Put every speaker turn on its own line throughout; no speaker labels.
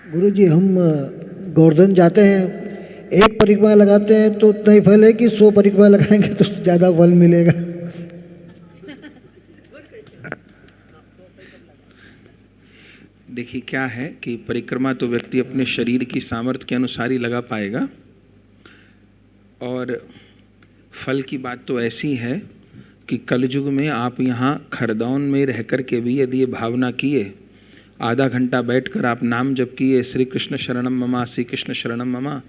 गुरुजी, हम गोवर्धन जाते हैं, एक परिक्रमा लगाते हैं तो उतना ही फल है कि 100 परिक्रमा लगाएंगे तो ज़्यादा फल मिलेगा?
देखिए क्या है कि परिक्रमा तो व्यक्ति अपने शरीर की सामर्थ्य के अनुसार ही लगा पाएगा, और फल की बात तो ऐसी है कि कलयुग में आप यहाँ खरदौन में रह कर के भी यदि ये भावना किए, आधा घंटा बैठकर आप नाम जप किए श्री कृष्ण शरणम ममा, श्री कृष्ण शरणम ममा,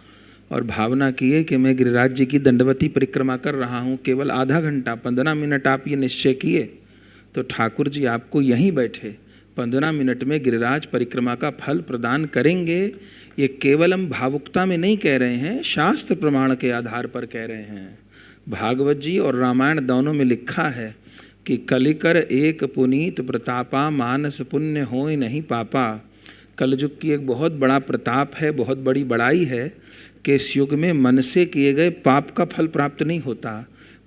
और भावना किए कि मैं गिरिराज जी की दंडवती परिक्रमा कर रहा हूँ, केवल आधा घंटा 15 मिनट आप ये निश्चय किए, तो ठाकुर जी आपको यहीं बैठे 15 मिनट में गिरिराज परिक्रमा का फल प्रदान करेंगे। ये केवल हम भावुकता में नहीं कह रहे हैं, शास्त्र प्रमाण के आधार पर कह रहे हैं। भागवत जी और रामायण दोनों में लिखा है कि कलिकर एक पुनीत प्रतापा, मानस पुण्य होय नहीं पापा। कलयुग की एक बहुत बड़ा प्रताप है, बहुत बड़ी बड़ाई है कि इस युग में मन से किए गए पाप का फल प्राप्त नहीं होता,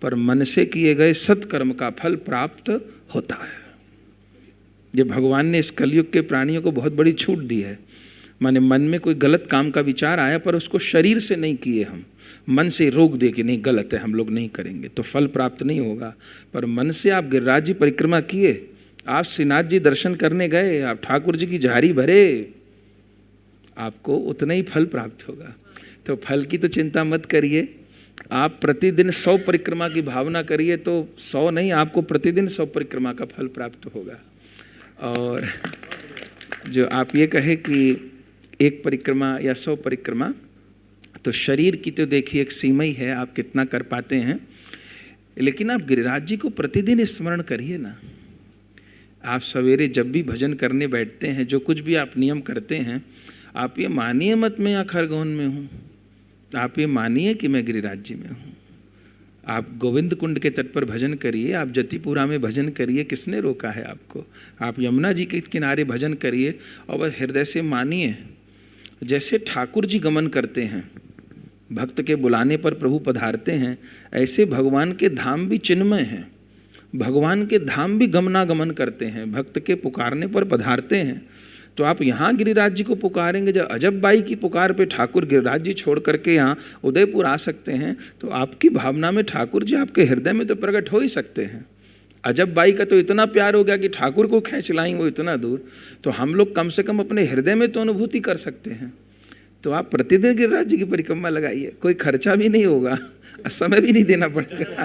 पर मन से किए गए सत्कर्म का फल प्राप्त होता है। ये भगवान ने इस कलयुग के प्राणियों को बहुत बड़ी छूट दी है। माने मन में कोई गलत काम का विचार आया पर उसको शरीर से नहीं किए, हम मन से रोक दे कि नहीं गलत है, हम लोग नहीं करेंगे, तो फल प्राप्त नहीं होगा। पर मन से आप गिरिराज जी परिक्रमा किए, आप श्रीनाथ जी दर्शन करने गए, आप ठाकुर जी की झाड़ी भरे, आपको उतना ही फल प्राप्त होगा। तो फल की तो चिंता मत करिए, आप प्रतिदिन 100 परिक्रमा की भावना करिए, तो 100 नहीं, आपको प्रतिदिन 100 परिक्रमा का फल प्राप्त होगा। और जो आप ये कहे कि 1 परिक्रमा या 100 परिक्रमा, तो शरीर की तो देखिए एक सीमा ही है, आप कितना कर पाते हैं, लेकिन आप गिरिराज जी को प्रतिदिन स्मरण करिए ना। आप सवेरे जब भी भजन करने बैठते हैं, जो कुछ भी आप नियम करते हैं, आप ये मानिए मत मैं यहाँ खरगोन में हूँ, आप ये मानिए कि मैं गिरिराज जी में हूँ। आप गोविंद कुंड के तट पर भजन करिए, आप जतिपुरा में भजन करिए, किसने रोका है आपको? आप यमुना जी के किनारे भजन करिए और वह हृदय से मानिए। जैसे ठाकुर जी गमन करते हैं, भक्त के बुलाने पर प्रभु पधारते हैं, ऐसे भगवान के धाम भी चिन्मय हैं, भगवान के धाम भी गमनागमन करते हैं, भक्त के पुकारने पर पधारते हैं। तो आप यहाँ गिरिराज जी को पुकारेंगे, जब अजब बाई की पुकार पे ठाकुर गिरिराज जी छोड़ करके यहाँ उदयपुर आ सकते हैं, तो आपकी भावना में ठाकुर जी आपके हृदय में तो प्रकट हो ही सकते हैं। अजब बाई का तो इतना प्यार हो गया कि ठाकुर को खींच लाई वो इतना दूर, तो हम लोग कम से कम अपने हृदय में तो अनुभूति कर सकते हैं। तो आप प्रतिदिन गिरिराज जी की परिक्रमा लगाइए, कोई खर्चा भी नहीं होगा, समय भी नहीं देना पड़ेगा।